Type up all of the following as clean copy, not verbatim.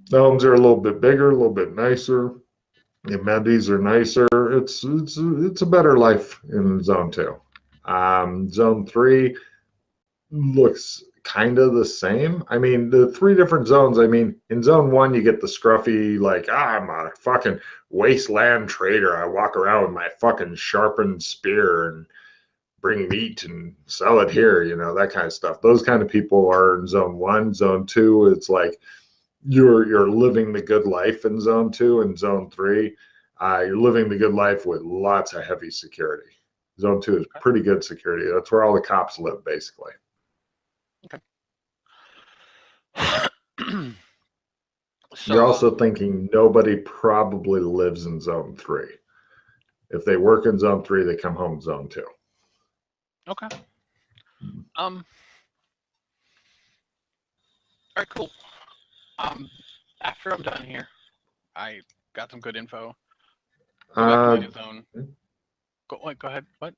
The homes are a little bit bigger, a little bit nicer. The amenities are nicer. It's a better life in Zone 2. Zone 3 looks kind of the same. I mean, the three different zones. I mean, in Zone 1, you get the scruffy, like, I'm a fucking wasteland trader. I walk around with my fucking sharpened spear and bring meat and sell it here, that kind of stuff. Those kind of people are in Zone 1. Zone 2, it's like you're living the good life in Zone 2. And Zone 3, you're living the good life with lots of heavy security. Zone 2 is pretty good security. That's where all the cops live, basically. Okay. So, you're also thinking nobody probably lives in Zone 3. If they work in Zone 3, they come home in Zone 2. Okay. All right, cool. After I'm done here, I got some good info. Go ahead. What?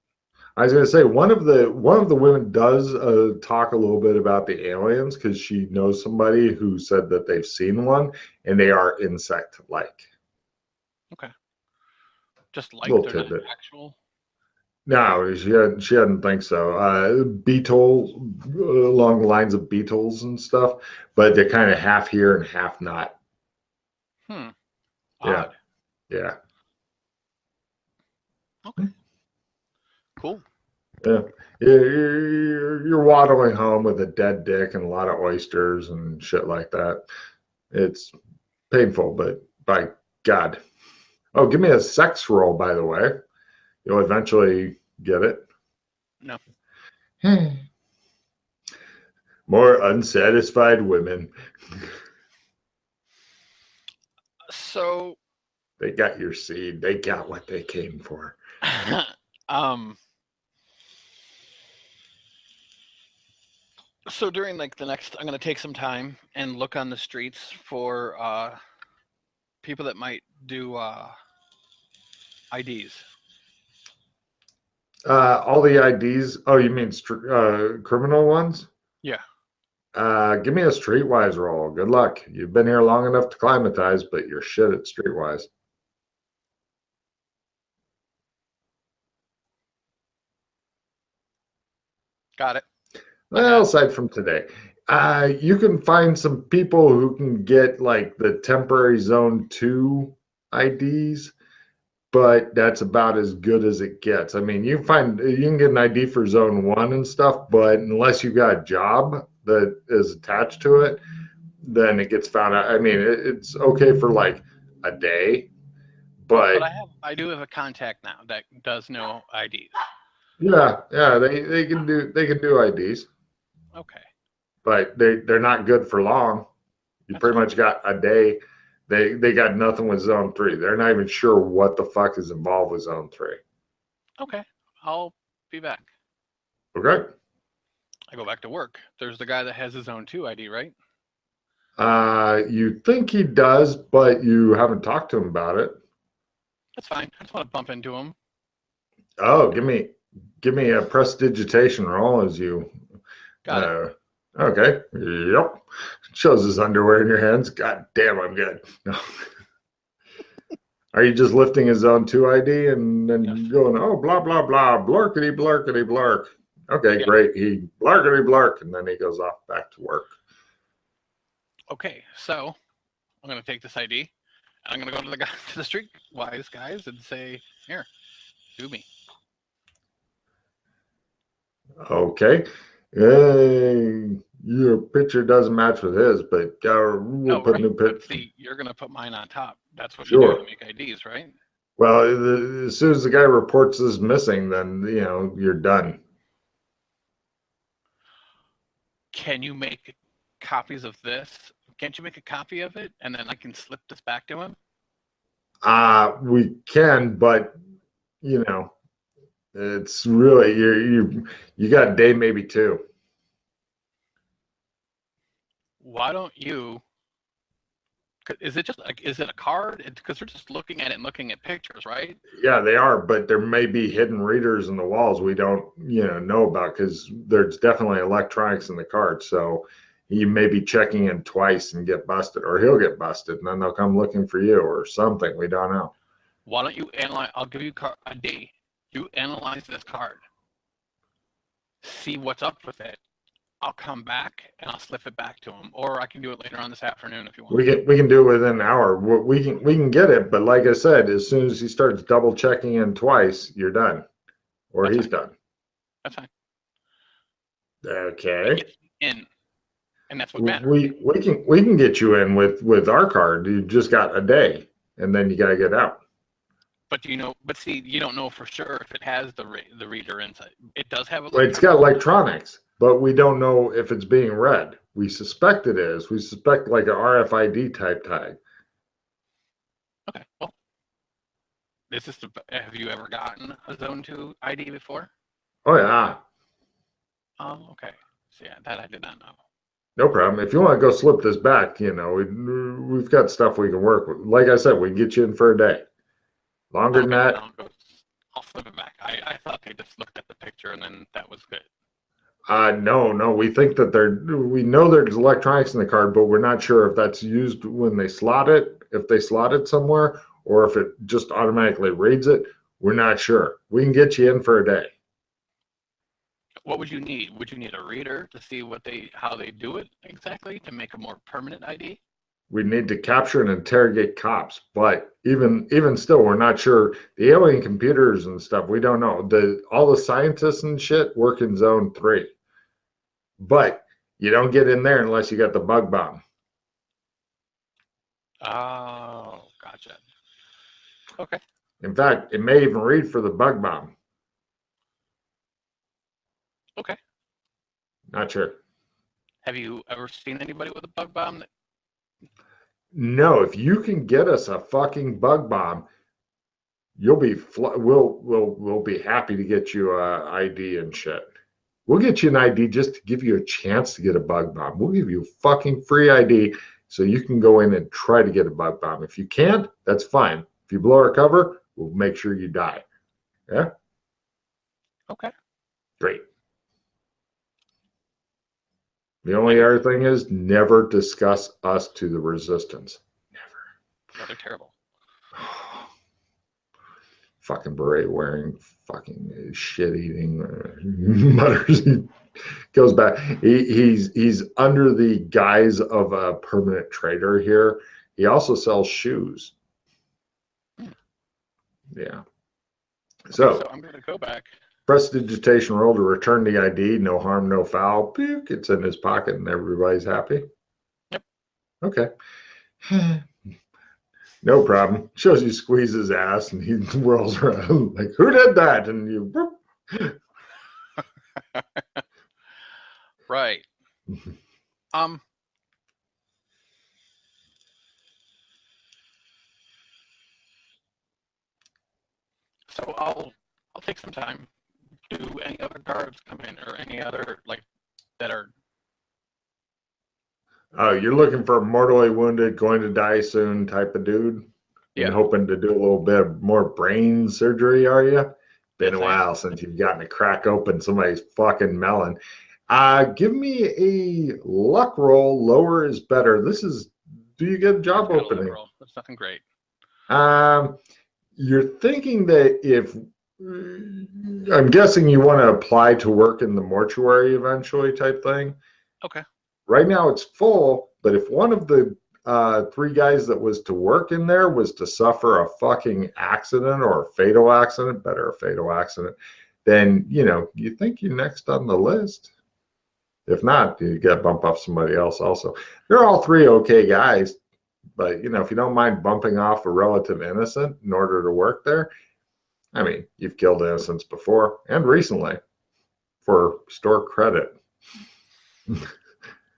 I was going to say one of the women does talk a little bit about the aliens because she knows somebody who said that they've seen one and they are insect-like. Okay. Just like they're tidbit. Not actual. No, she didn't think so. Beetle, along the lines of beetles and stuff, but they're kind of half here and half not. Odd. Yeah. Okay. Cool. Yeah. You're waddling home with a dead dick and a lot of oysters and shit like that. It's painful, but by God. Oh, give me a sex roll, by the way. You'll eventually get it. No. More unsatisfied women. So they got your seed. They got what they came for. So during like the next, I'm going to take some time and look on the streets for people that might do IDs. All the IDs. Oh, you mean criminal ones? Yeah. Give me a streetwise roll. Good luck. You've been here long enough to climatize, but you're shit at streetwise. Got it. Well, aside from today, you can find some people who can get like the temporary Zone 2 IDs, but that's about as good as it gets. I mean, you can get an ID for Zone 1 and stuff, but unless you've got a job that is attached to it, then it gets found out. I mean, it's okay for like a day, but I do have a contact now that does know IDs. Yeah, they can do IDs. Okay. But they're not good for long. You pretty much got a day. They got nothing with Zone 3. They're not even sure what the fuck is involved with Zone 3. Okay. I'll be back. Okay. I go back to work. There's the guy that has his Zone 2 ID, right? You think he does, but you haven't talked to him about it. That's fine. I just want to bump into him. Oh, give me a prestidigitation roll as you. Got it. Okay. Yep. Shows his underwear in your hands. God damn, I'm good. Are you just lifting his Zone 2 ID and then going, oh, blah, blah, blah, blarkety, blarkety, blark. Okay, great. He blarkety, blark, and then he goes off back to work. Okay, so I'm going to take this ID, and I'm going to go to the streetwise guys and say, here, do me. Okay. Your picture doesn't match with his, but we'll put a new picture. See, you're going to put mine on top. That's what you do to make IDs, right? Well, as soon as the guy reports this missing, then, you're done. Can you make copies of this? Can't you make a copy of it, and then I can slip this back to him? We can, but, it's really, you got a day, maybe two. Why don't you? Is it a card? Because we're just looking at it and looking at pictures, right? Yeah, they are, but there may be hidden readers in the walls we don't, know about because there's definitely electronics in the card. So you may be checking in twice and get busted, or he'll get busted, and then they'll come looking for you or something. We don't know. Why don't you analyze? I'll give you a day. You analyze this card. See what's up with it. I'll come back and I'll slip it back to him, or I can do it later on this afternoon if you want. We can do it within an hour. We can get it, but like I said, as soon as he starts double checking in twice, you're done, or That's he's fine. done. That's fine. Okay. In, and that's what matters. We can get you in with our card. You just got a day, and then you got to get out. But see, you don't know for sure if it has the reader inside. It does have. It's got electronics, but we don't know if it's being read. We suspect it is. We suspect like an RFID type tag. Okay. Well, have you ever gotten a Zone 2 ID before? Oh yeah. Oh, okay. So yeah, that I did not know. No problem. If you want to go slip this back, we've got stuff we can work with. Like I said, we can get you in for a day. Longer than that. I'll flip it back. I thought they just looked at the picture and then that was good. No. We think that we know there's electronics in the card, but we're not sure if that's used when they slot it, if they slot it somewhere, or if it just automatically reads it. We're not sure. We can get you in for a day. What would you need? Would you need a reader to see how they do it exactly to make a more permanent ID? We need to capture and interrogate cops, but even still, we're not sure. The alien computers and stuff, we don't know. All the scientists and shit work in Zone 3, but you don't get in there unless you got the bug bomb. Oh, gotcha. Okay. In fact, it may even read for the bug bomb. Okay. Not sure. Have you ever seen anybody with a bug bomb? No, if you can get us a fucking bug bomb, we'll be happy to get you a ID and shit. We'll get you an ID just to give you a chance to get a bug bomb. We'll give you a fucking free ID so you can go in and try to get a bug bomb. If you can't, that's fine. If you blow our cover, we'll make sure you die. Yeah? Okay. Great. The only other thing is never discuss us to the resistance. Never. Yeah, they're terrible. Fucking beret wearing, fucking shit eating, mutters. Goes back. He's under the guise of a permanent trader here. He also sells shoes. Yeah. So I'm going to go back. Prestidigitation roll to return the ID. No harm, no foul. Pew, it's in his pocket and everybody's happy. Yep. Okay. No problem. Shows you squeeze his ass and he whirls around like, who did that? And you. Right. So I'll take some time. Do any other guards come in, or any other that are? Oh, you're looking for a mortally wounded, going to die soon type of dude. Yeah. And hoping to do a little bit more brain surgery, are you? Been a while since you've gotten a crack open somebody's fucking melon. Give me a luck roll. Lower is better. Do you get a job opening? That's nothing great. You're thinking that I'm guessing you want to apply to work in the mortuary eventually type thing. Okay. Right now it's full, but if one of the 3 guys that was to work in there was to suffer a fucking accident or a fatal accident, better a fatal accident, then, you think you're next on the list. If not, you got to bump off somebody else also. They're all 3 okay guys, but, if you don't mind bumping off a relative innocent in order to work there, I mean, you've killed innocents before and recently for store credit.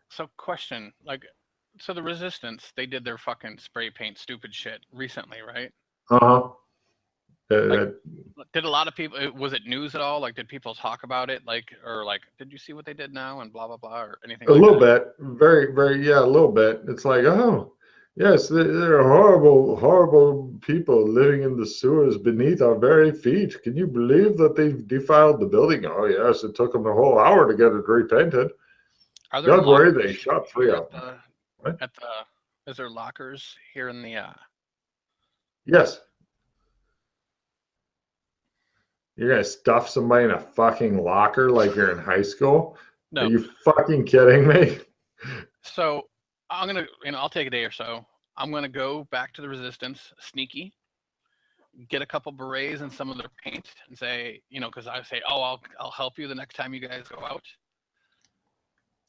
So question, so the Resistance, they did their fucking spray paint stupid shit recently, right? Uh-huh. Did a lot of people, was it news at all? Did people talk about it? Did you see what they did now and blah, blah, blah, or anything a little bit. Very, very, yeah, a little bit. It's like, oh, yes, there are horrible, horrible people living in the sewers beneath our very feet. Can you believe that they've defiled the building? Oh, yes, it took them a whole hour to get it repainted. Are there Don't worry, lockers they shot here 3 of them. What? at the? Is there lockers here in the? Yes. You're gonna stuff somebody in a fucking locker like you're in high school? Are No. you fucking kidding me? So I'm gonna, I'll take a day or so. I'm gonna go back to the Resistance, sneaky, get a couple berets and some of their paint, and say, because I say, oh, I'll help you the next time you guys go out.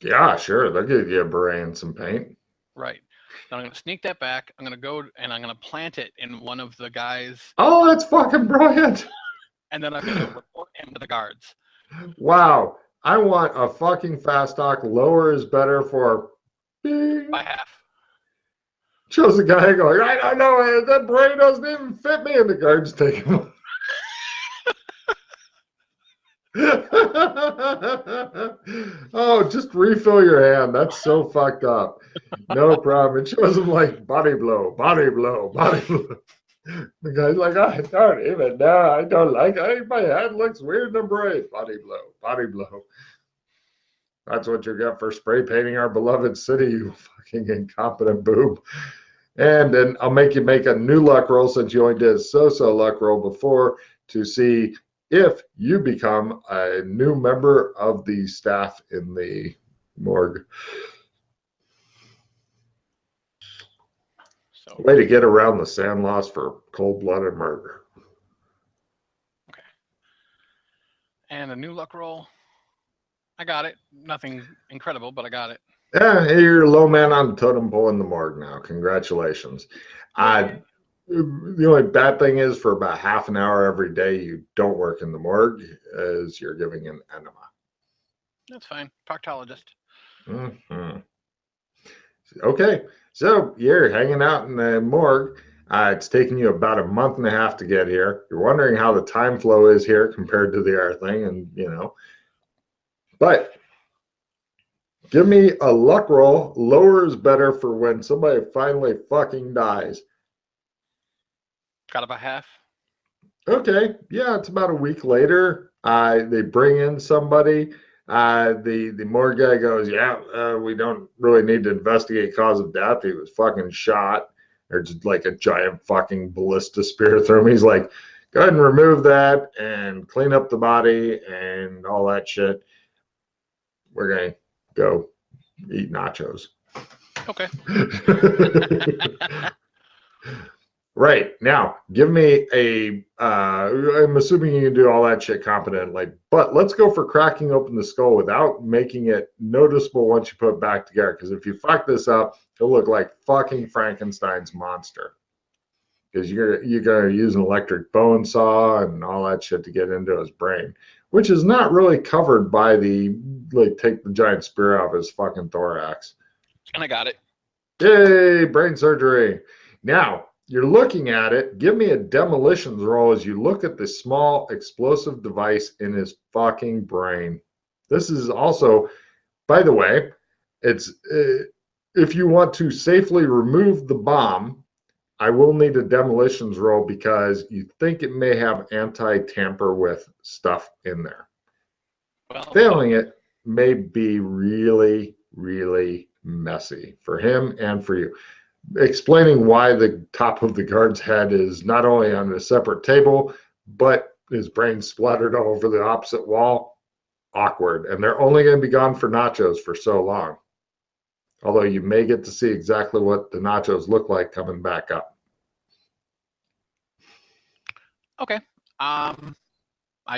Yeah, sure. They'll give you a beret and some paint. Right. Then I'm gonna sneak that back. I'm gonna go and I'm gonna plant it in one of the guys. Oh, that's fucking brilliant. And then I'm gonna report him to the guards. Wow. I want a fucking fast talk. Lower is better for By half. shows the guy going, I don't know, that beret doesn't even fit me, and the guards take him. Oh, just refill your hand. That's so fucked up. No problem. It shows him like body blow, body blow, body blow. The guy's like, I don't even know. I don't like it. My hand looks weird and bright. Body blow, body blow. That's what you get for spray painting our beloved city, you fucking incompetent boob. And then I'll make you make a new luck roll since you only did a so-so luck roll before to see if you become a new member of the staff in the morgue. So, way to get around the SAN laws for cold-blooded murder. Okay. And a new luck roll. I got it. Nothing incredible, but I got it. Yeah, you're a low man on the totem pole in the morgue now. Congratulations. The only bad thing is for about half an hour every day you don't work in the morgue is you're giving an enema. That's fine. Proctologist. Mm-hmm. Okay, so you're hanging out in the morgue. It's taken you about a month and a half to get here. You're wondering how the time flow is here compared to the other thing, and but give me a luck roll. Lower is better for when somebody finally fucking dies. Got about half. Okay, yeah, it's about a week later. They bring in somebody. The morgue guy goes, yeah, we don't really need to investigate cause of death. He was fucking shot. There's like a giant fucking ballista spear through him. He's like, go ahead and remove that and clean up the body and all that shit. We're going to go eat nachos. Okay. Right. Now, give me I'm assuming you can do all that shit competently, but let's go for cracking open the skull without making it noticeable once you put it back together. Because if you fuck this up, it'll look like fucking Frankenstein's monster. Because you're going to use an electric bone saw and all that shit to get into his brain, which is not really covered by take the giant spear out of his fucking thorax. And I got it. Yay, brain surgery. Now, you're looking at it. Give me a demolitions roll as you look at the small explosive device in his fucking brain. This is also, by the way, it's if you want to safely remove the bomb, I will need a demolitions roll because you think it may have anti-tamper with stuff in there. Well, Failing it may be really, really messy for him and for you. Explaining why the top of the guard's head is not only on a separate table, but his brain splattered all over the opposite wall. Awkward. And they're only going to be gone for nachos for so long. Although you may get to see exactly what the nachos look like coming back up. Okay. I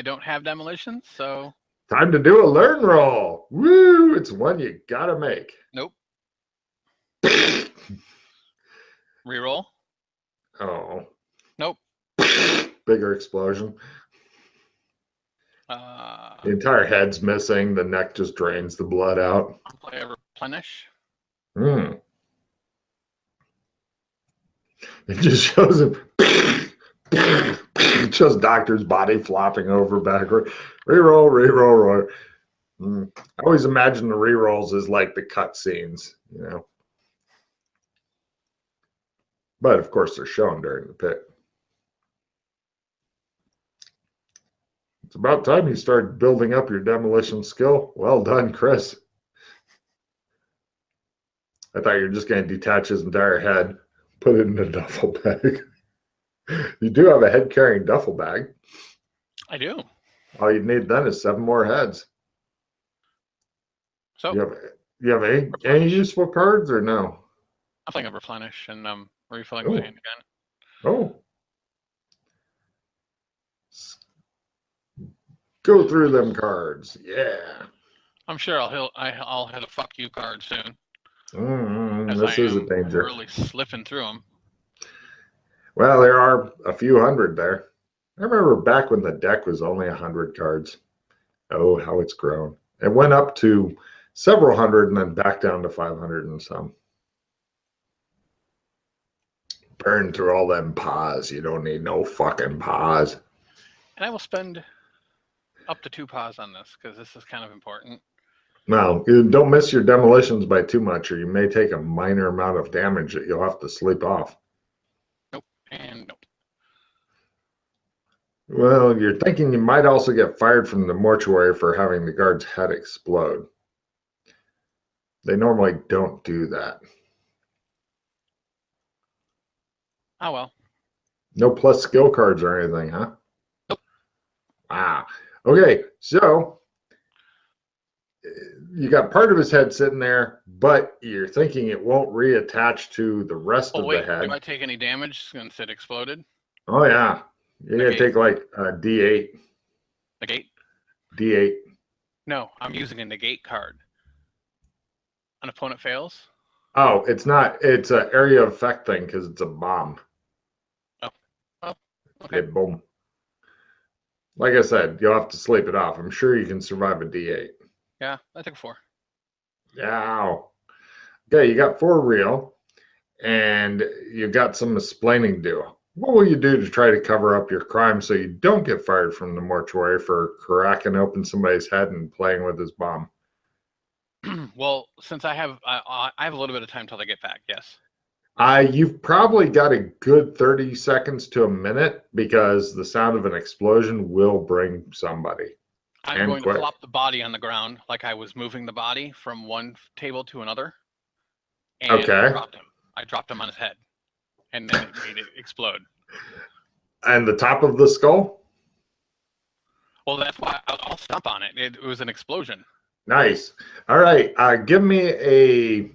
don't have demolitions, so. Time to do a learn roll. Woo! It's one you gotta make. Nope. Reroll. Oh. Nope. Bigger explosion. The entire head's missing. The neck just drains the blood out. Play a replenish. It just shows him. It shows Doctor's body flopping over backward. Reroll, reroll, reroll. I always imagine the rerolls as like the cut scenes, But of course, they're shown during the pit. It's about time you start building up your demolition skill. Well done, Chris. I thought you were just going to detach his entire head, put it in a duffel bag. You do have a head-carrying duffel bag. I do. All you need then is 7 more heads. So you have any useful cards or no? I'm playing a replenish and refilling Oh. my hand again. Oh. Go through them cards. Yeah. I'm sure I'll hit a fuck you card soon. This is a danger. Really slipping through them. Well, there are a few hundred there. I remember back when the deck was only 100 cards. Oh, how it's grown. It went up to several hundred and then back down to 500 and some. Burn through all them paws. You don't need no fucking paws. And I will spend up to 2 paws on this because this is kind of important. Now, you don't miss your demolitions by too much, or you may take a minor amount of damage that you'll have to sleep off. Nope, and nope. Well, you're thinking you might also get fired from the mortuary for having the guard's head explode. They normally don't do that. Oh, well. No plus skill cards or anything, huh? Nope. Ah, okay, so you got part of his head sitting there, but you're thinking it won't reattach to the rest of the head. Do I take any damage since it exploded? Oh, yeah. You're going to take like a D8. Negate? D8. No, I'm using a negate card. An opponent fails? Oh, it's not. It's an area effect thing because it's a bomb. Oh, okay. Yeah, boom. Like I said, you'll have to sleep it off. I'm sure you can survive a D8. Yeah, I took 4. Yeah. Okay, you got 4 real, and you got some explaining to do. What will you do to try to cover up your crime so you don't get fired from the mortuary for cracking open somebody's head and playing with his bomb? Well, since I have a little bit of time till they get back, yes. You've probably got a good 30 seconds to a minute because the sound of an explosion will bring somebody. I'm going to flop the body on the ground like I was moving the body from one table to another. And okay. I dropped him on his head. And then it made it explode. And the top of the skull? Well, that's why I'll stomp on it. It was an explosion. Nice. All right. Give me a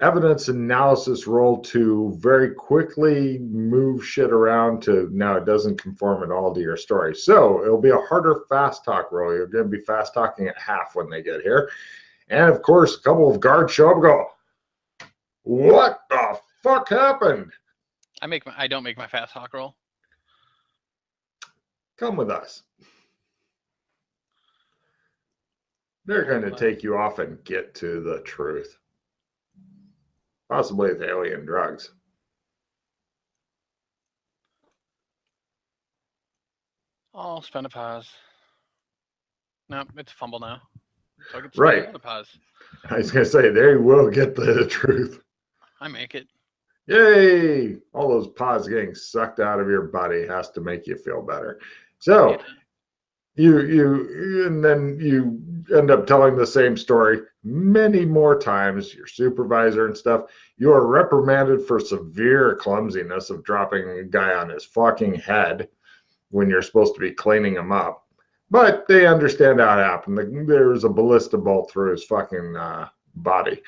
evidence analysis roll to very quickly move shit around to now it doesn't conform at all to your story. So it'll be a harder fast talk roll. You're going to be fast talking at half when they get here. And of course, a couple of guards show up and go, what the fuck happened? I don't make my fast talk roll. Come with us. They're going to take you off and get to the truth. Possibly with alien drugs. I'll spend a pause. No, it's a fumble now. So I can right. Spend a pause. I was going to say, they will get the truth. I make it. Yay! All those paws getting sucked out of your body has to make you feel better. So you and then you end up telling the same story many more times. Your supervisor and stuff. You are reprimanded for severe clumsiness of dropping a guy on his fucking head when you're supposed to be cleaning him up. But they understand how it happened. There was a ballista bolt through his fucking body.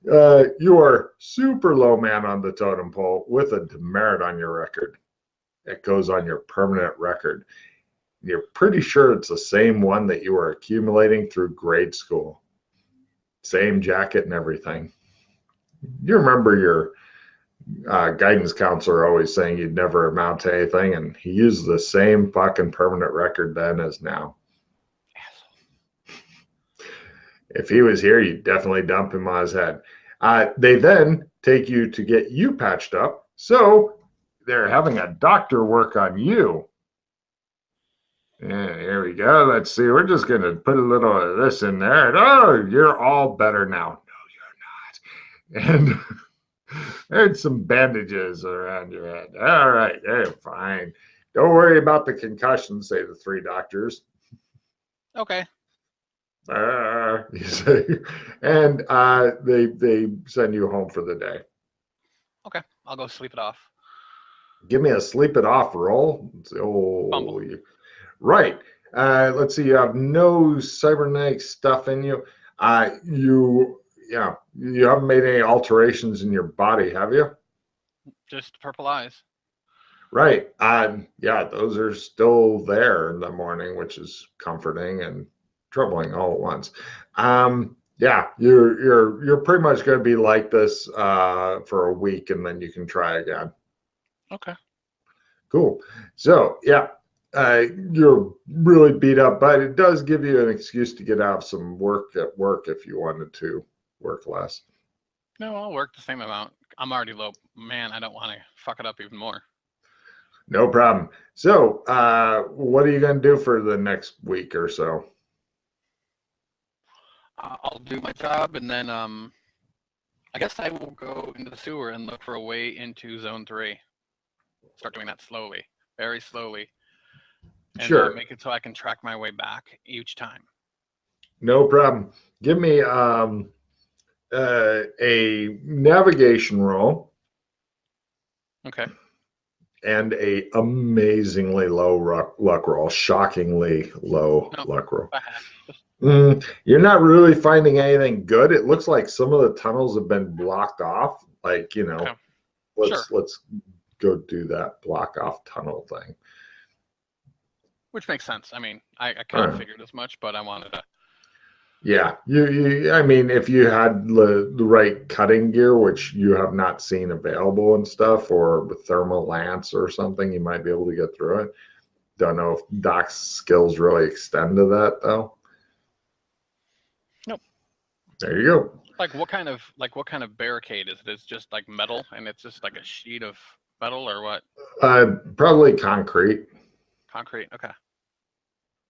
You are super low man on the totem pole with a demerit on your record. It goes on your permanent record. You're pretty sure it's the same one that you were accumulating through grade school. Same jacket and everything. You remember your guidance counselor always saying you'd never amount to anything, and he used the same fucking permanent record then as now. If he was here, you'd definitely dump him on his head. They then take you to get you patched up. So they're having a doctor work on you. Yeah, here we go. Let's see. We're just going to put a little of this in there. And, oh, you're all better now. No, you're not. And there's some bandages around your head. All right. They're fine. Don't worry about the concussion, say the 3 doctors. Okay. You say, and they send you home for the day. Okay, I'll go sleep it off. Give me a sleep it off roll. Fumble. Right. Let's see. You have no cybernetic stuff in you. You haven't made any alterations in your body, have you? Just purple eyes. Right. Yeah, those are still there in the morning, which is comforting and troubling all at once. Yeah, you're pretty much going to be like this for a week, and then you can try again. Okay. Cool. So yeah, you're really beat up, but it does give you an excuse to get out of some work at work if you wanted to work less. No, I'll work the same amount. I'm already low. Man, I don't want to fuck it up even more. No problem. So, what are you going to do for the next week or so? I'll do my job, and then I guess I will go into the sewer and look for a way into Zone 3. Start doing that slowly, very slowly, and Sure. make it so I can track my way back each time. No problem. Give me a navigation roll. Okay. And a amazingly low luck roll, shockingly low luck roll. You're not really finding anything good. It looks like some of the tunnels have been blocked off. Like, Okay. let's go do that block off tunnel thing. Which makes sense. I mean, I kind of figured as much, but I wanted to. Yeah, I mean, if you had the right cutting gear, which you have not seen available and stuff, or with thermal lance or something, you might be able to get through it. Don't know if Doc's skills really extend to that though. Nope. There you go. Like what kind of barricade is it? It's just like metal, and it's just like a sheet of metal, or what? Probably concrete. Concrete. Okay.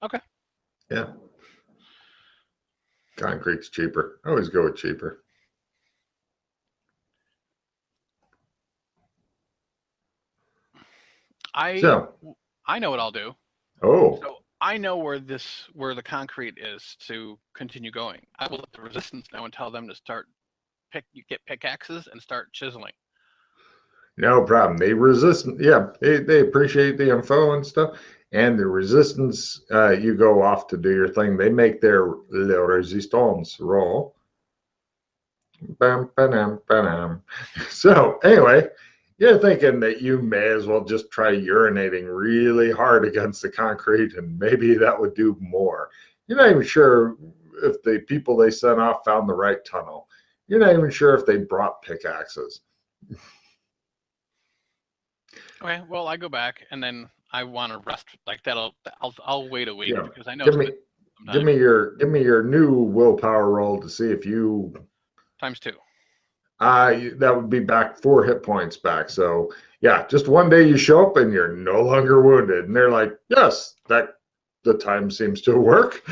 Okay. Yeah. Concrete's cheaper. I always go with cheaper. I know what I'll do. Oh. So I know where the concrete is to continue going. I will let the resistance know and tell them to start get pickaxes and start chiseling. No problem. They appreciate the info and stuff. And the resistance, you go off to do your thing. They make their little resistance roll. Bam, ba-dam, ba-dam. So anyway, you're thinking that you may as well just try urinating really hard against the concrete, and maybe that would do more. You're not even sure if the people they sent off found the right tunnel. You're not even sure if they brought pickaxes. Okay, well, I go back and then I want to rest. Like that'll, I'll wait a week because I know. Give me your new willpower roll to see if you ×2. That would be back 4 hit points back. So yeah, just one day you show up and you're no longer wounded, and they're like, yes, that the time seems to work.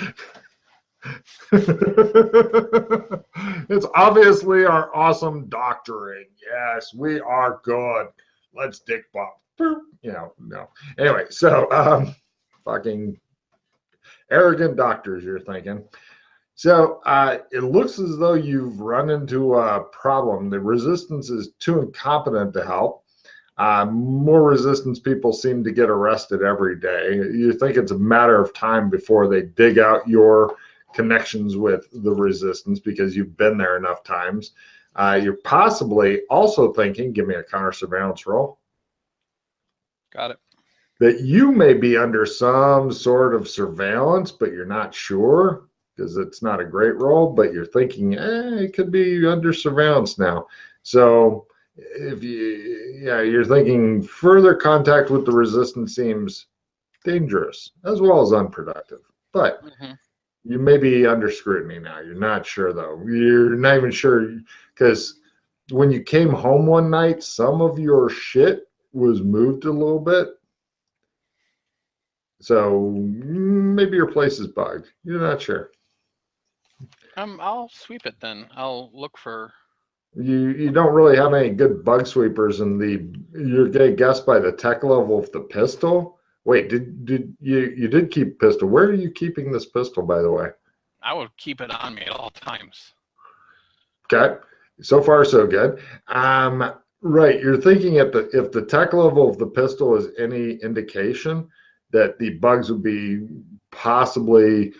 It's obviously our awesome doctoring. Yes, we are good. Let's dick bump. No. Anyway, so fucking arrogant doctors, you're thinking. So it looks as though you've run into a problem. The resistance is too incompetent to help. More resistance people seem to get arrested every day. You think it's a matter of time before they dig out your connections with the resistance because you've been there enough times. You're possibly also thinking, give me a counter surveillance roll. Got it. That you may be under some sort of surveillance, but you're not sure because it's not a great roll, but you're thinking, it could be under surveillance now. So if you're thinking further contact with the resistance seems dangerous as well as unproductive. But you may be under scrutiny now. You're not sure though. You're not even sure because when you came home one night, some of your shit was moved a little bit. So maybe your place is bugged. You're not sure. I'll sweep it then. I'll look for. You don't really have any good bug sweepers, and you're gonna guess by the tech level of the pistol. Wait, did you did keep pistol? Where are you keeping this pistol, by the way? I will keep it on me at all times. Okay, so far so good. Right, you're thinking if the tech level of the pistol is any indication, that the bugs would be possibly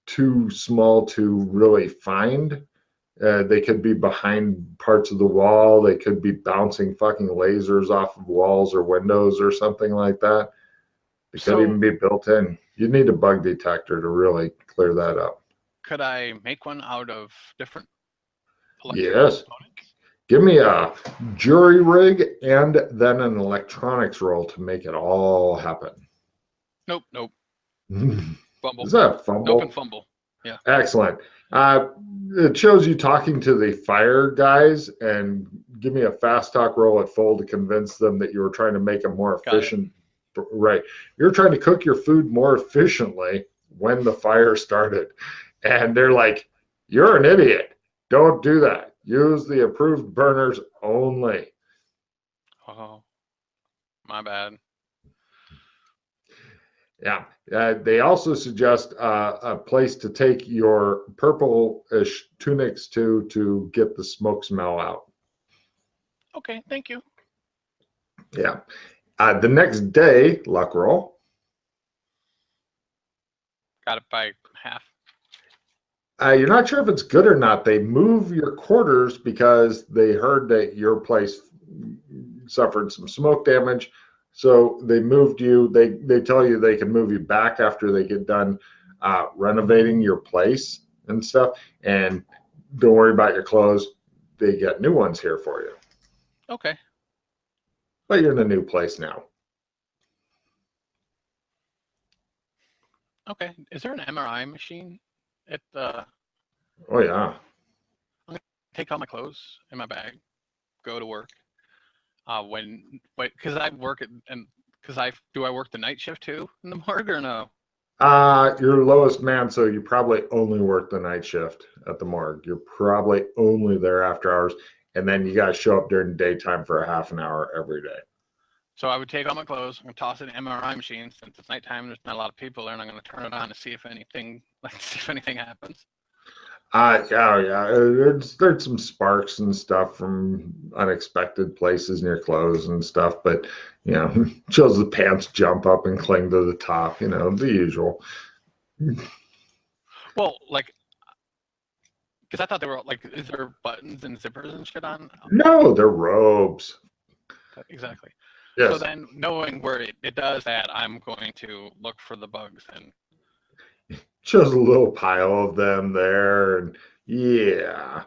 too small to really find. They could be behind parts of the wall. They could be bouncing fucking lasers off of walls or windows or something like that. They could even be built in. You need a bug detector to really clear that up. Could I make one out of different electrical Yes. components? Give me a jury rig and then an electronics roll to make it all happen. Nope. Fumble. Is that a fumble? Nope and fumble. Yeah. Excellent. It shows you talking to the fire guys, and give me a fast talk roll at full to convince them that you were trying to make a more efficient. Right. You're trying to cook your food more efficiently when the fire started. And they're like, you're an idiot. Don't do that. Use the approved burners only. Oh, my bad. Yeah. They also suggest a place to take your purple-ish tunics to get the smoke smell out. Okay, thank you. Yeah. The next day, luck roll. Got it by half. You're not sure if it's good or not. They move your quarters because they heard that your place suffered some smoke damage. So they moved you. They tell you they can move you back after they get done renovating your place and stuff. And don't worry about your clothes. They get new ones here for you. Okay. But you're in a new place now. Okay. Is there an MRI machine at the? Oh yeah. I'm gonna take all my clothes in my bag, go to work. Because I work do I work the night shift too in the morgue or no? You're lowest man, so you probably only work the night shift at the morgue. You're probably only there after hours, and then you got to show up during daytime for a half an hour every day. So I would take all my clothes, I'm gonna toss it in an MRI machine since it's nighttime. There's not a lot of people there, and I'm gonna turn it on to see if anything happens. Yeah. There's some sparks and stuff from unexpected places near clothes and stuff, but shows the pants jump up and cling to the top. The usual. Well, because I thought they were is there buttons and zippers and shit on? No, they're robes. Exactly. Yes. So then, knowing where it does that, I'm going to look for the bugs and. Shows a little pile of them there, and yeah.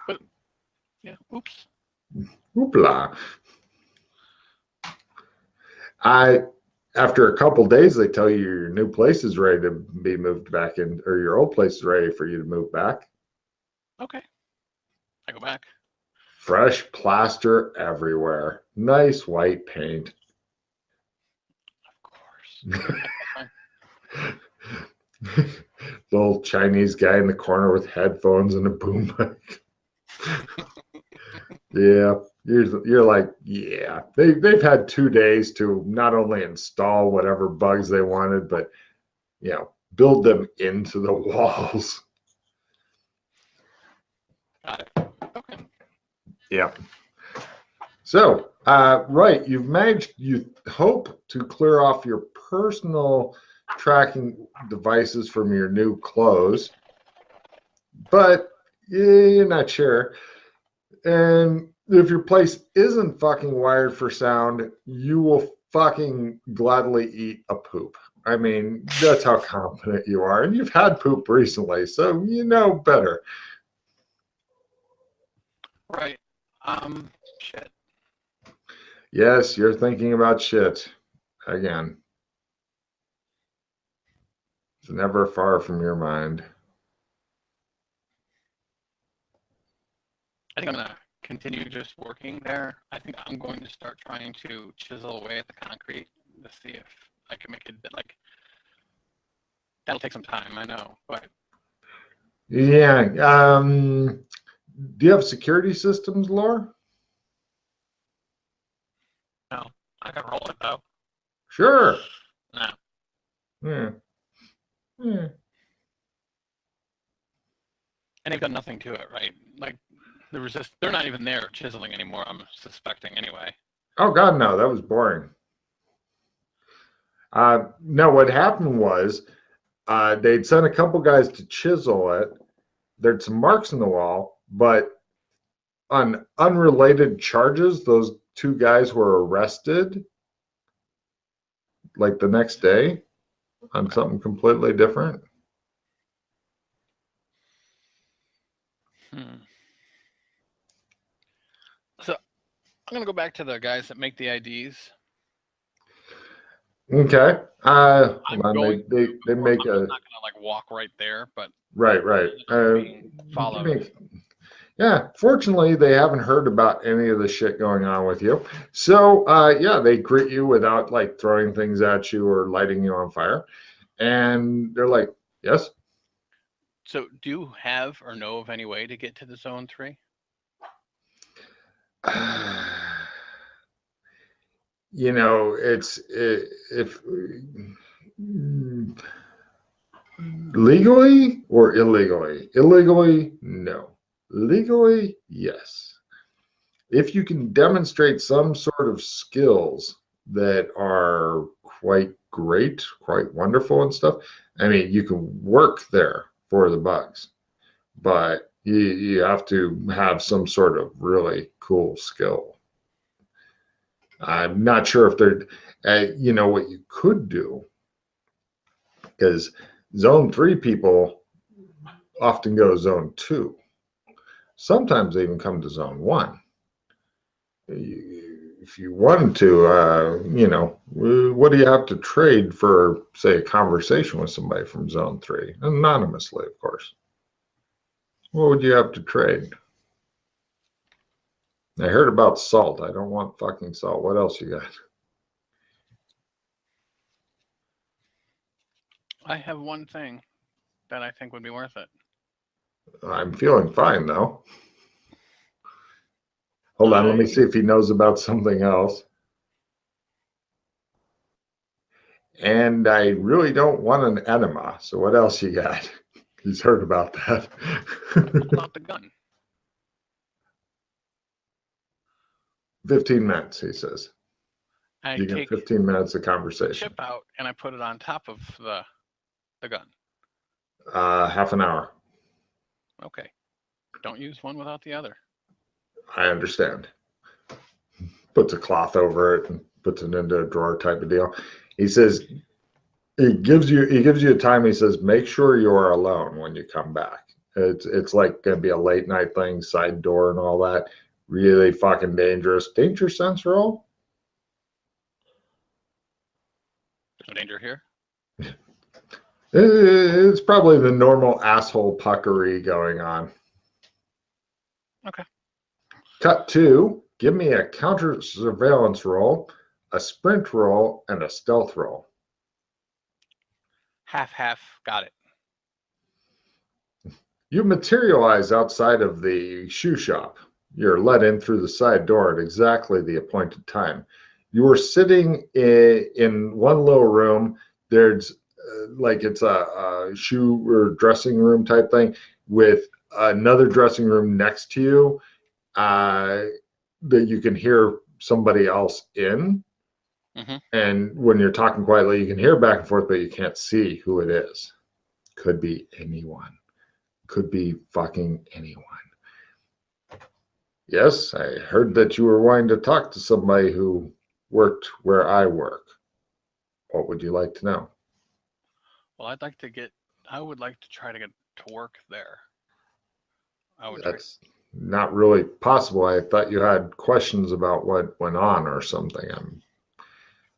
But, yeah. Oops. Hoopla. After a couple days, they tell you your new place is ready to be moved back in, or your old place is ready for you to move back. Okay. I go back. Fresh plaster everywhere. Nice white paint. Of course. The old Chinese guy in the corner with headphones and a boom mic. Yeah, you're like, yeah. They've had 2 days to not only install whatever bugs they wanted, but build them into the walls. Got it. Okay. Yeah. So, right, you hope to clear off your personal tracking devices from your new clothes, but you're not sure. And if your place isn't fucking wired for sound, you will fucking gladly eat a poop. I mean, that's how confident you are. And you've had poop recently, so you know better. Right. Shit. Yes, you're thinking about shit again. It's never far from your mind. I think I'm gonna continue just working there. I think I'm going to start trying to chisel away at the concrete to see if I can make it that'll take some time, I know, but Yeah. Do you have security systems, Laura? No, I can roll it though. Sure. No. Yeah. Yeah. And they've done nothing to it, right? Like they're not even there chiseling anymore, I'm suspecting anyway. Oh God, no, that was boring. No, what happened was they'd sent a couple guys to chisel it. There's some marks in the wall, but on unrelated charges, those two guys were arrested like the next day on something completely different. So I'm gonna go back to the guys that make the IDs. Okay. I'm Hold on. going They make I'm a not gonna like walk right there, but right. Yeah, fortunately, they haven't heard about any of the shit going on with you. So, yeah, they greet you without like throwing things at you or lighting you on fire. And they're like, yes. So do you have or know of any way to get to the zone 3? You know, if legally or illegally? Illegally, no. Legally, yes. If you can demonstrate some sort of skills that are quite great, quite wonderful and stuff, I mean, you can work there for the bugs, but you have to have some sort of really cool skill. I'm not sure if they're, you know, what you could do, because zone 3 people often go zone 2. Sometimes they even come to zone 1. If you wanted to, you know, what do you have to trade for, say, a conversation with somebody from zone 3? Anonymously, of course. What would you have to trade? I heard about salt. I don't want fucking salt. What else you got? I have one thing that I think would be worth it. I'm feeling fine, though. Hold on, let me see if he knows about something else. And I really don't want an enema. So what else you got? He's heard about that. Pull out the gun. 15 minutes, he says. I You get take 15 minutes of the conversation. chip out and I put it on top of the gun. Half an hour. Okay. Don't use one without the other. I understand. Puts a cloth over it and puts it into a drawer type of deal. He says he gives you a time. He says make sure you are alone when you come back. It's like gonna be a late night thing, side door and all that. Really fucking dangerous. Danger sense roll? There's no danger here. It's probably the normal asshole puckery going on. Okay. Cut to, give me a counter surveillance roll, a sprint roll, and a stealth roll. Half. Got it. You materialize outside of the shoe shop. You're let in through the side door at exactly the appointed time. You are sitting in one little room. There's like it's a shoe or dressing room type thing with another dressing room next to you that you can hear somebody else in. Mm-hmm. And when you're talking quietly, you can hear back and forth, but you can't see who it is. Could be anyone. Could be fucking anyone. Yes, I heard that you were wanting to talk to somebody who worked where I work. What would you like to know? Well, I would like to try to get to work there. That's not really possible. I thought you had questions about what went on or something.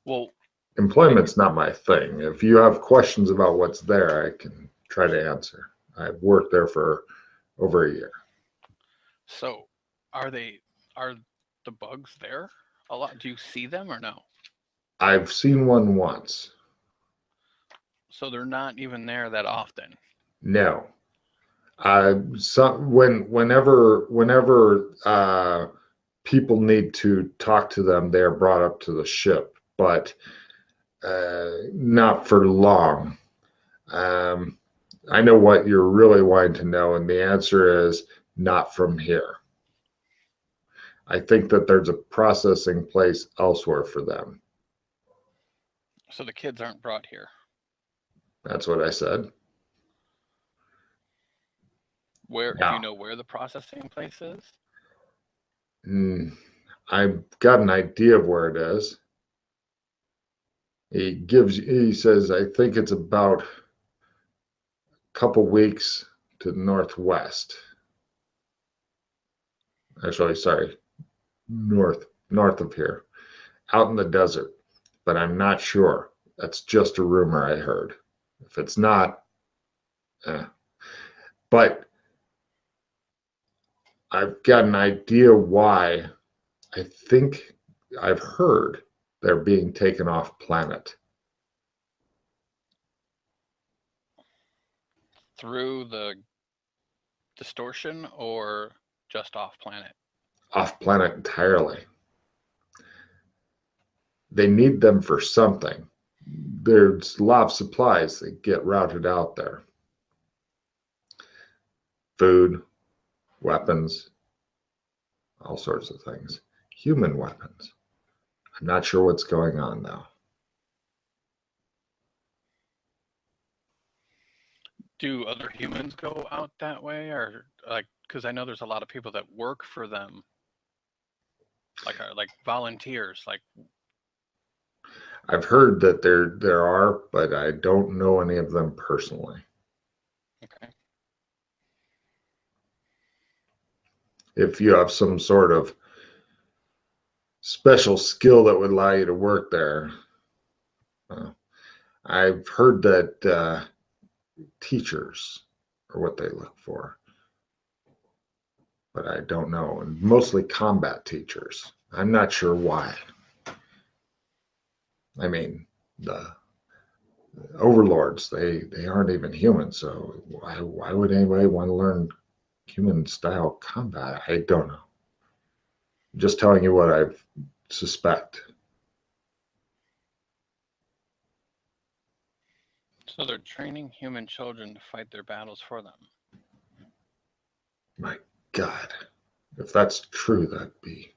Well, employment's not my thing. If you have questions about what's there, I can try to answer. I've worked there for over a year. So, are the bugs there a lot? Do you see them or no? I've seen one once. So they're not even there that often. No. Whenever people need to talk to them, they are brought up to the ship, but not for long. Um, I know what you're really wanting to know, and the answer is not from here. I think that there's a processing place elsewhere for them. So the kids aren't brought here. That's what I said. Where do you Now, know where the processing place is? I've got an idea of where it is. He says, I think it's about a couple weeks to the northwest. Actually, sorry, north of here, out in the desert, but I'm not sure. That's just a rumor I heard. If it's not, but I've got an idea why. I think I've heard they're being taken off planet. Through the distortion or just off planet? Off planet entirely. They need them for something. There's a lot of supplies that get routed out there. Food, weapons, all sorts of things. Human weapons. I'm not sure what's going on now. Do other humans go out that way, or like? Because I know there's a lot of people that work for them, like volunteers. Like, I've heard that there are, but I don't know any of them personally. okay, If you have some sort of special skill that would allow you to work there, I've heard that teachers are what they look for, but I don't know. And mostly combat teachers. I'm not sure why. I mean, the overlords, they aren't even human, so why would anybody want to learn human style combat? I don't know. I'm just telling you what I suspect. so they're training human children to fight their battles for them. My God, if that's true, that'd be,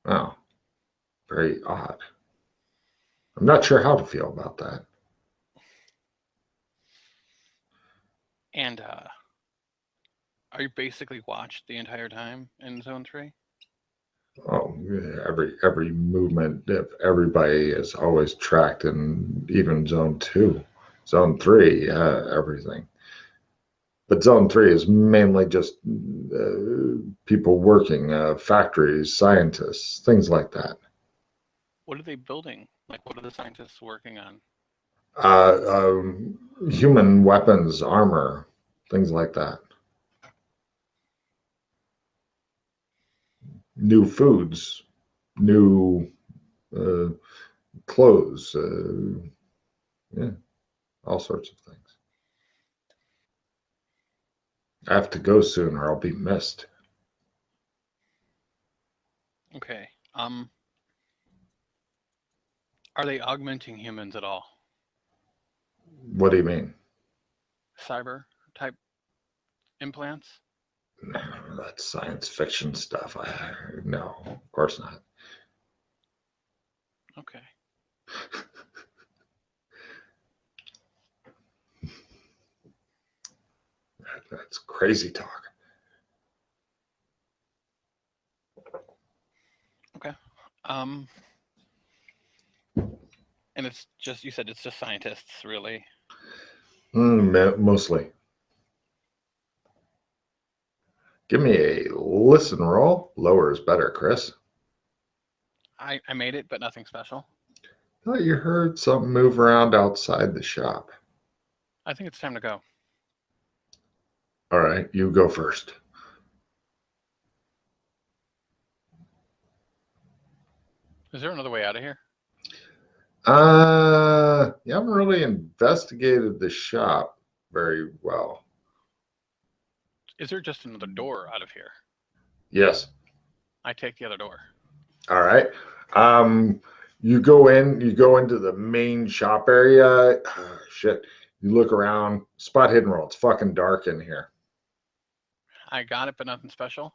oh, very odd. I'm not sure how to feel about that. And are you basically watched the entire time in Zone 3? Oh, every movement of everybody is always tracked, and even zone 2, zone 3, everything. But zone 3 is mainly just people working, factories, scientists, things like that. What are they building? Like, what are the scientists working on? Human weapons, armor, things like that. New foods, new clothes, yeah, all sorts of things. I have to go soon or I'll be missed. Okay. Are they augmenting humans at all? What do you mean? Cyber type implants? No, that's science fiction stuff. No, of course not. Okay. That's crazy talk. Okay. And it's just, you said it's just scientists, really? Mostly. Give me a listen roll. Lower is better, Chris. I made it, but nothing special. I thought you heard something move around outside the shop. I think it's time to go. All right, you go first. Is there another way out of here? You haven't really investigated the shop very well. Is there just another door out of here? Yes. I take the other door. All right. You go into the main shop area. Shit. You look around, spot hidden roll. It's fucking dark in here. I got it, but nothing special.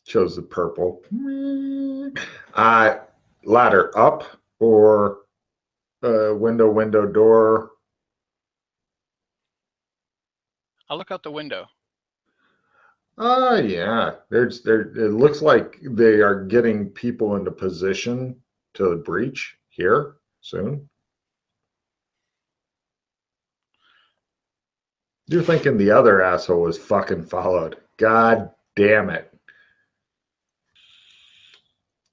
Shows the purple. Ladder up or window, door. I'll look out the window. Yeah. It looks like they are getting people into position to breach here soon. You're thinking the other asshole was fucking followed. God damn it.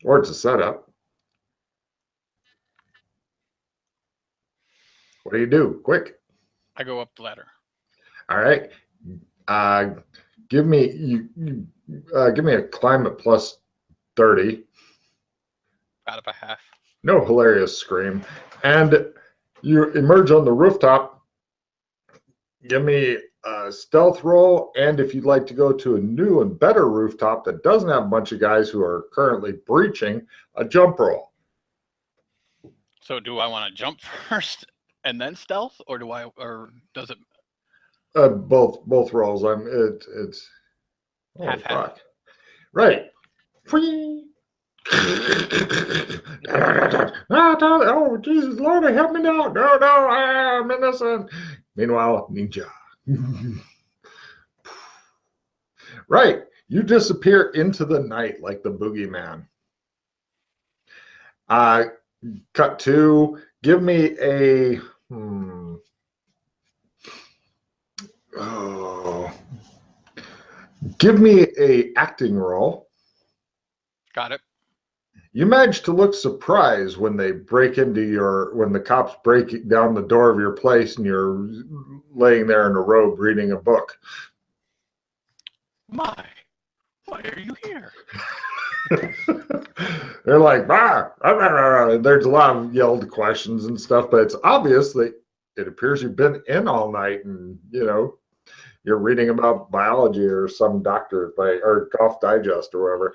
Or it's a setup. What do you do? Quick. I go up the ladder. All right. Give me a climate plus 30. Got it by half. No hilarious scream. And you emerge on the rooftop. Give me a stealth roll, and if you'd like to go to a new and better rooftop that doesn't have a bunch of guys who are currently breaching, a jump roll. So do I want to jump first and then stealth, or does it? Both rolls. It's Half. Fuck. Right. Oh, Jesus, Lord, help me now. No, I'm innocent. Meanwhile, ninja. Right. You disappear into the night like the boogeyman. Cut to, give me a... Give me a acting role. Got it. You manage to look surprised when the cops break down the door of your place and you're laying there in a robe reading a book. Why are you here? They're like, there's a lot of yelled questions and stuff, but it's obvious that it appears you've been in all night and, you're reading about biology or some doctor or Golf Digest or whatever.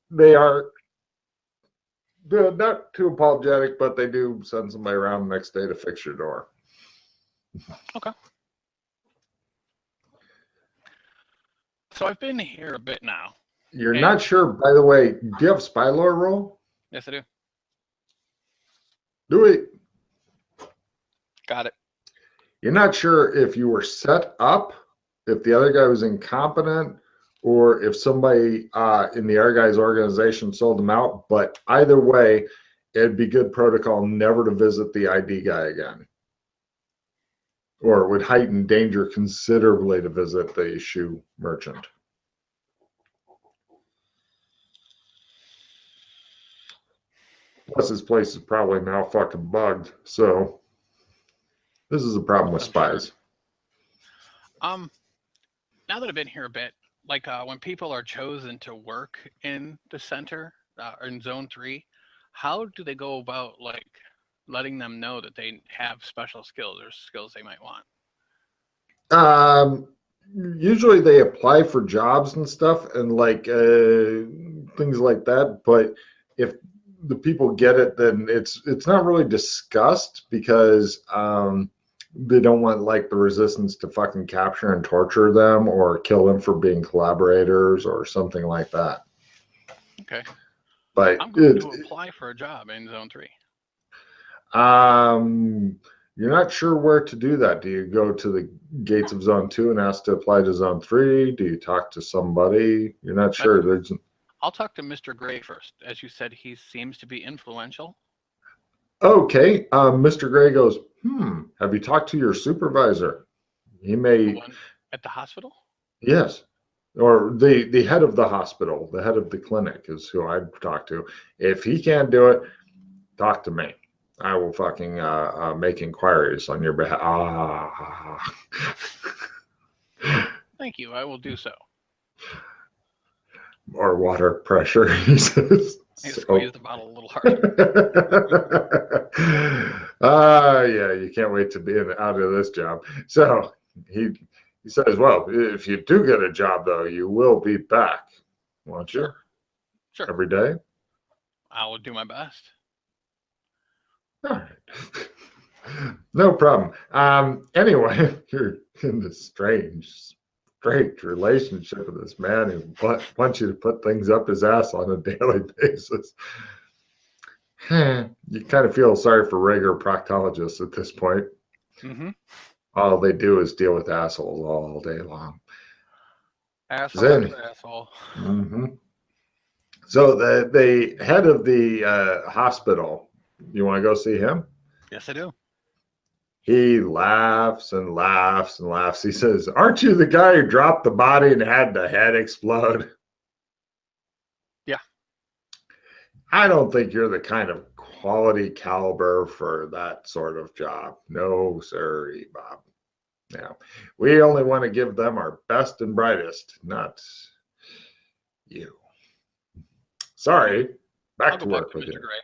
They're not too apologetic, but they do send somebody around the next day to fix your door. Okay. So I've been here a bit now. You're not sure, by the way, do you have a spy lore roll? Yes, I do. Do it. Got it. You're not sure if you were set up, if the other guy was incompetent, or if somebody in the other guy's organization sold them out. But either way, it'd be good protocol never to visit the ID guy again. Or it would heighten danger considerably to visit the shoe merchant. Plus, his place is probably now fucking bugged. So, this is a problem with spies. Now that I've been here a bit, like when people are chosen to work in the center or in Zone 3, how do they go about letting them know that they have special skills or skills they might want? Usually they apply for jobs and stuff and things like that. But if the people get it, then it's not really discussed because they don't want the resistance to fucking capture and torture them or kill them for being collaborators or something like that. Okay. But I'm going to apply for a job in Zone 3. You're not sure where to do that. Do you go to the gates of Zone 2 and ask to apply to Zone 3? Do you talk to somebody? You're not sure. I'll talk to Mr. Gray first. As you said, he seems to be influential. Okay. Mr. Gray goes, have you talked to your supervisor? He may... The one at the hospital? Yes. Or the head of the hospital, the head of the clinic is who I'd talk to. If he can't do it, talk to me. I will fucking make inquiries on your behalf. Thank you. I will do so. Or water pressure, he says. I squeeze the bottle a little harder. Yeah, you can't wait to be out of this job. So he He says, well, if you do get a job, though, you will be back, won't you? Sure. Every day? I will do my best. All right. No problem. Anyway, you're in this strange relationship with this man who wants you to put things up his ass on a daily basis. You kind of feel sorry for regular proctologists at this point. Mm-hmm. All they do is deal with assholes all day long. Asshole after asshole. Mm-hmm. So the head of the hospital, you want to go see him? Yes, I do. He laughs and laughs and laughs. He says, aren't you the guy who dropped the body and had the head explode? Yeah. I don't think you're the kind of quality caliber for that sort of job. No, sirree, Bob. Now, we only want to give them our best and brightest, not you. Sorry. Back to work with you. Mr. Gray.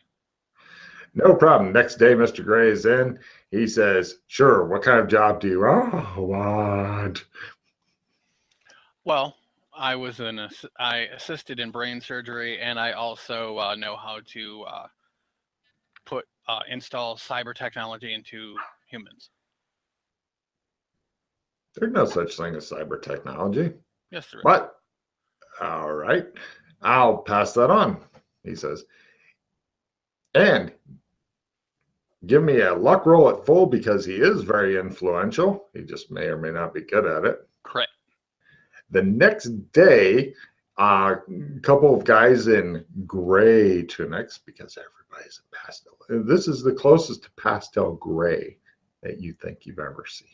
No problem. Next day, Mr. Gray is in. He says, sure, what kind of job do you want? Well, I assisted in brain surgery, and I also know how to install cyber technology into humans. There's no such thing as cyber technology. Yes, there is. But, all right, I'll pass that on, he says. And give me a luck roll at full because he is very influential. He just may or may not be good at it. Correct. The next day, a couple of guys in gray tunics, because everybody's in pastel. This is the closest to pastel gray that you think you've ever seen.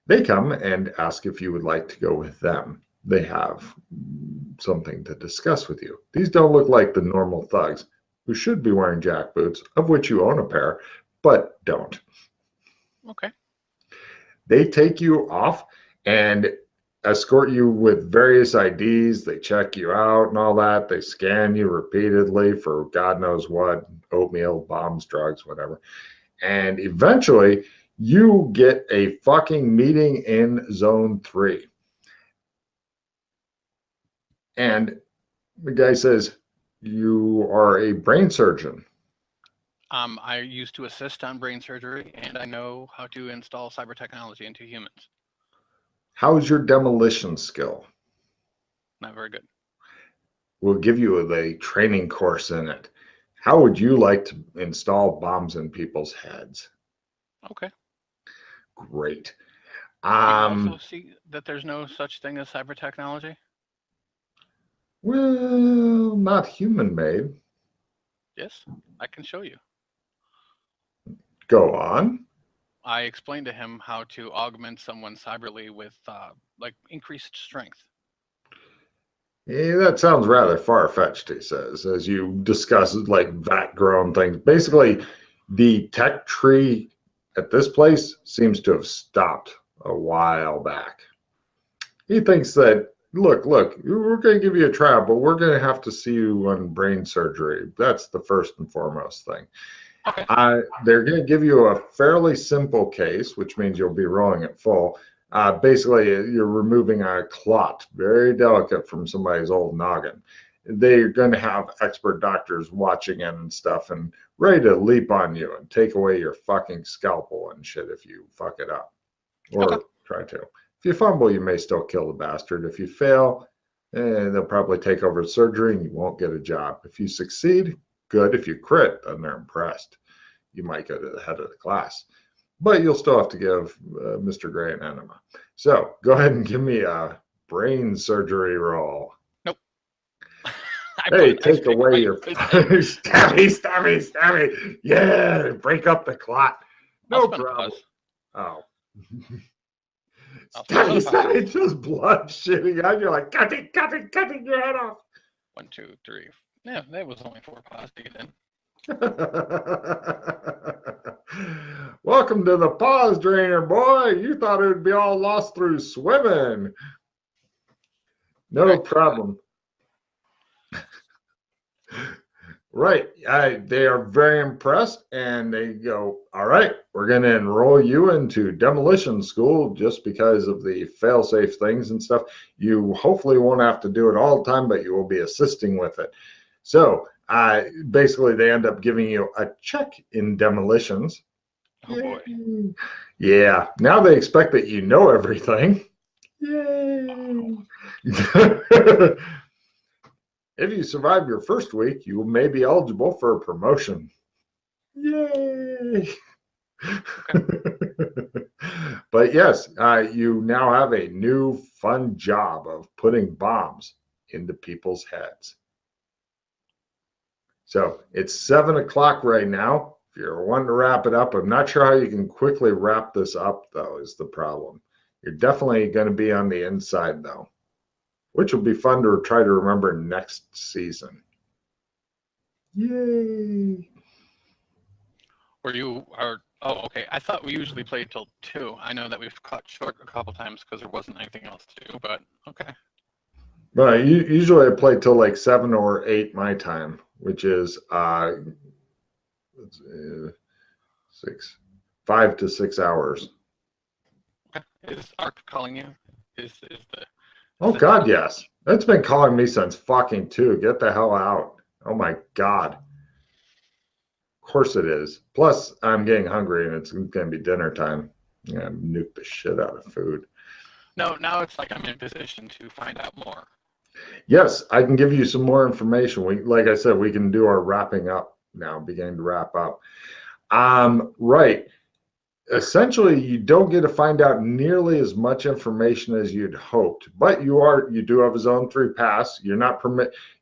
They come and ask if you would like to go with them. They have something to discuss with you. These don't look like the normal thugs who should be wearing jack boots, of which you own a pair, but don't. Okay. They take you off and escort you with various IDs. They check you out and all that. They scan you repeatedly for God knows what, oatmeal, bombs, drugs, whatever. And eventually, you get a fucking meeting in Zone 3. And the guy says, you are a brain surgeon. I used to assist on brain surgery, and I know how to install cyber technology into humans. How's your demolition skill? Not very good. We'll give you a training course in it. How would you like to install bombs in people's heads? Okay. Great. You also see that there's no such thing as cyber technology? Well, not human-made. Yes, I can show you. Go on. I explained to him how to augment someone cyberly with like increased strength. Yeah, that sounds rather far-fetched, he says, as you discuss like vat-grown things. Basically, the tech tree at this place seems to have stopped a while back. He thinks that, look, we're going to give you a trial, but we're going to have to see you on brain surgery. That's the first and foremost thing. Okay. They're going to give you a fairly simple case, which means you'll be rolling it full. Basically, you're removing a clot, very delicate, from somebody's old noggin. They're going to have expert doctors watching in and stuff and ready to leap on you and take away your fucking scalpel and shit if you fuck it up or try to. If you fumble, you may still kill the bastard. If you fail, they'll probably take over the surgery and you won't get a job. If you succeed, good. If you crit, then they're impressed. You might go to the head of the class. But you'll still have to give Mr. Gray an enema. So go ahead and give me a brain surgery roll. Nope. Hey, take away your stabby. Yeah, break up the clot. No problem. Oh. Stabby, just blood shitting out. You're like, cutting your head off. 1, 2, 3. Yeah, that was only 4 paws to get in. Welcome to the pause drainer, boy. You thought it would be all lost through swimming. No problem. Right. They are very impressed and they go, all right, we're going to enroll you into demolition school just because of the fail-safe things and stuff. You hopefully won't have to do it all the time, but you will be assisting with it. So basically, they end up giving you a check in demolitions. Oh boy. Yay. Yeah. Now they expect that you know everything. Yay. If you survive your first week, you may be eligible for a promotion. Yay! But yes, you now have a new fun job of putting bombs into people's heads. So it's 7 o'clock right now. If you're wanting to wrap it up, I'm not sure how you can quickly wrap this up, though, is the problem. You're definitely going to be on the inside, though, which will be fun to try to remember next season. Yay! Oh, okay. I thought we usually played till 2. I know that we've cut short a couple times because there wasn't anything else to do, but okay. Well, usually I play till like 7 or 8 my time, which is 5 to 6 hours. Okay. Is Ark calling you? Oh God, yes. That's been calling me since fucking 2. Get the hell out. Oh my God. Of course it is. Plus, I'm getting hungry and it's going to be dinner time. Yeah, nuke the shit out of food. No, now it's like I'm in position to find out more. Yes, I can give you some more information. Like I said, we can do our wrapping up now, beginning to wrap up. Right. Essentially, you don't get to find out nearly as much information as you'd hoped, but you do have a Zone 3 pass. You're not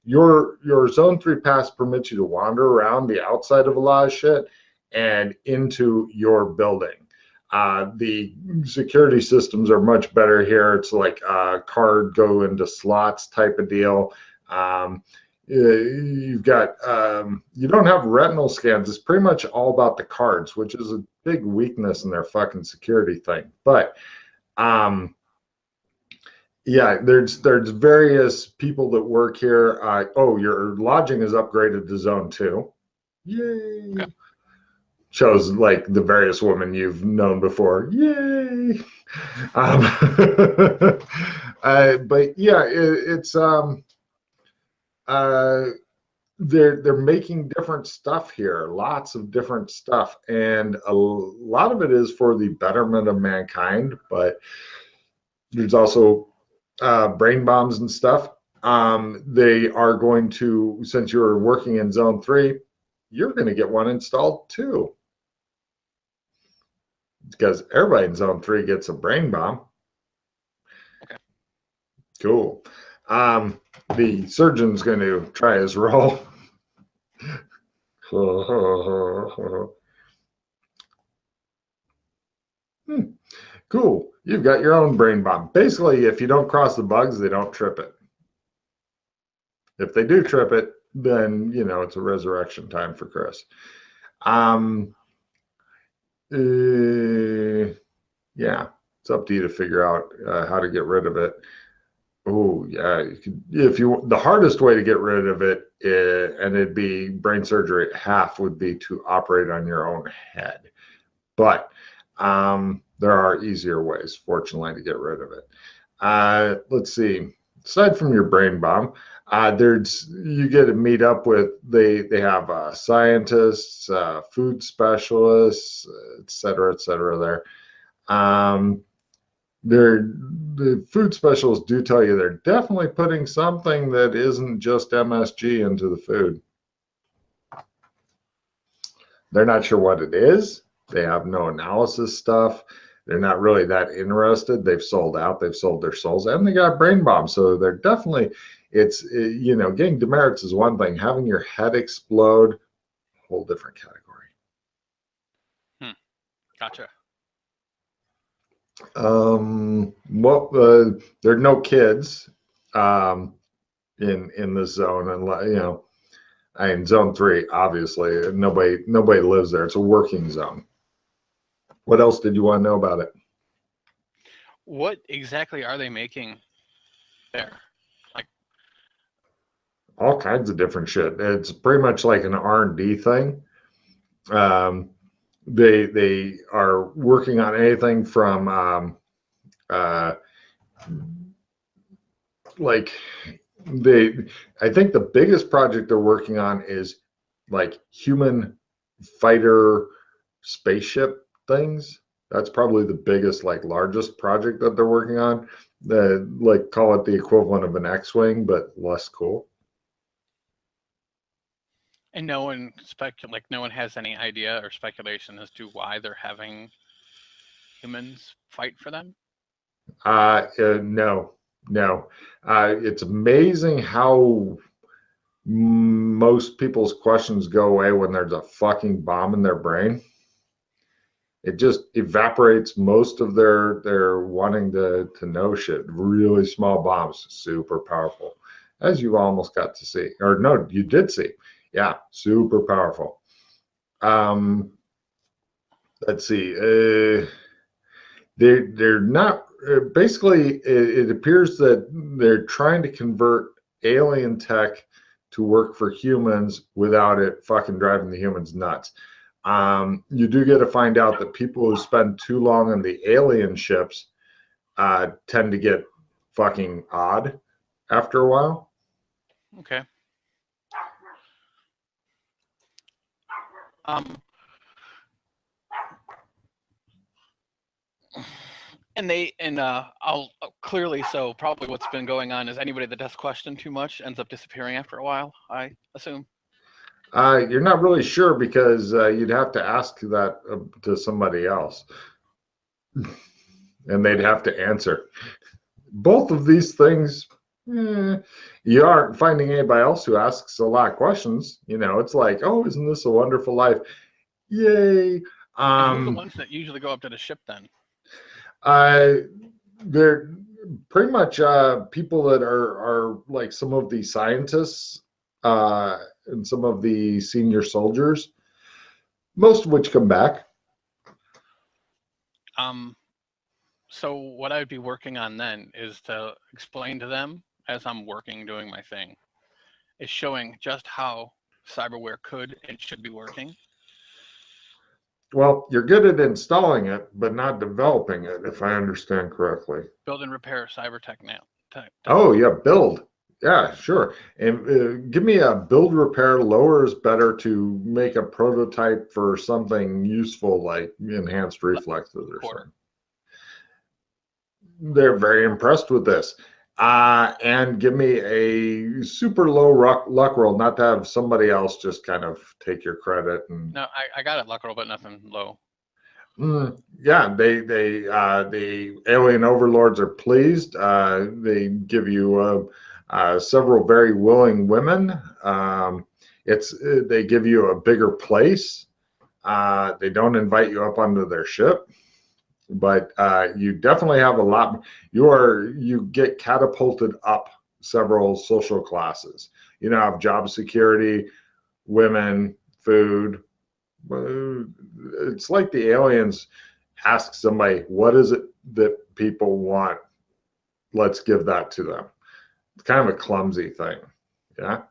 your Zone 3 pass permits you to wander around the outside of a lot of shit and into your building. The security systems are much better here. It's like card go into slots type of deal. You've got you don't have retinal scans. It's pretty much all about the cards, which is a big weakness in their fucking security thing. But yeah, there's various people that work here. Your lodging is upgraded to Zone 2. Yay! Okay. Shows like the various women you've known before. Yay! But yeah, it's they're making different stuff here, lots of different stuff, and a lot of it is for the betterment of mankind. But there's also brain bombs and stuff. They are going to, since you're working in Zone 3, you're going to get one installed too, because everybody in Zone 3 gets a brain bomb. Okay. Cool. The surgeon's going to try his role. Cool. You've got your own brain bomb. Basically, if you don't cross the bugs, they don't trip it. If they do trip it, then, it's a resurrection time for Chris. Yeah, it's up to you to figure out how to get rid of it. Oh yeah, the hardest way to get rid of it, and it'd be brain surgery at half, would be to operate on your own head. But there are easier ways, fortunately, to get rid of it. Let's see. Aside from your brain bomb, you get to meet up with they have scientists, food specialists, et cetera, there. The food specialists do tell you they're definitely putting something that isn't just MSG into the food. They're not sure what it is. They have no analysis stuff. They're not really that interested. They've sold out. They've sold their souls, and they got brain bombs. So they're definitely, getting demerits is one thing. Having your head explode, whole different category. Gotcha. Well, there are no kids in this zone, and in Zone 3, obviously, nobody lives there. It's a working zone. What else did you want to know about it? What exactly are they making there? all kinds of different shit. It's pretty much like an R&D thing. Um, they are working on anything from uh, like they. I think the biggest project they're working on is like human fighter spaceship things. That's probably the biggest, like largest project that they're working on. Like call it the equivalent of an X-wing, but less cool. And no one has any idea or speculation as to why they're having humans fight for them. No, no. It's amazing how most people's questions go away when there's a fucking bomb in their brain. It just evaporates most of their wanting to know shit. Really small bombs, super powerful, as you almost got to see, or no, you did see. Yeah, super powerful. Um, let's see. They're not basically. It appears that they're trying to convert alien tech to work for humans without it fucking driving the humans nuts. You do get to find out that people who spend too long on the alien ships tend to get fucking odd after a while. Okay. And I'll clearly, so probably what's been going on is anybody that does question too much ends up disappearing after a while, I assume. You're not really sure because you'd have to ask that to somebody else, and they'd have to answer. Both of these things, you aren't finding anybody else who asks a lot of questions. You know, it's like, oh, isn't this a wonderful life? Yay! Who's the ones that usually go up to the ship then? They're pretty much people that are like some of the scientists and some of the senior soldiers, most of which come back. So what I'd be working on then is to explain to them as I'm working, doing my thing, is showing just how cyberware could and should be working. Well, you're good at installing it, but not developing it, if I understand correctly. Build and repair cyber tech now. Oh, yeah, build. Yeah, sure. And give me a build, repair, lower is better to make a prototype for something useful like enhanced reflexes or something. They're very impressed with this. And give me a super low luck roll, not to have somebody else just kind of take your credit. And no, I got it luck roll, but nothing low. Yeah, the alien overlords are pleased. They give you several very willing women. They give you a bigger place. They don't invite you up onto their ship, but you definitely have a lot. You get catapulted up several social classes. You know, have job security, women, food. It's like the aliens ask somebody, what is it that people want? Let's give that to them. It's kind of a clumsy thing. Yeah.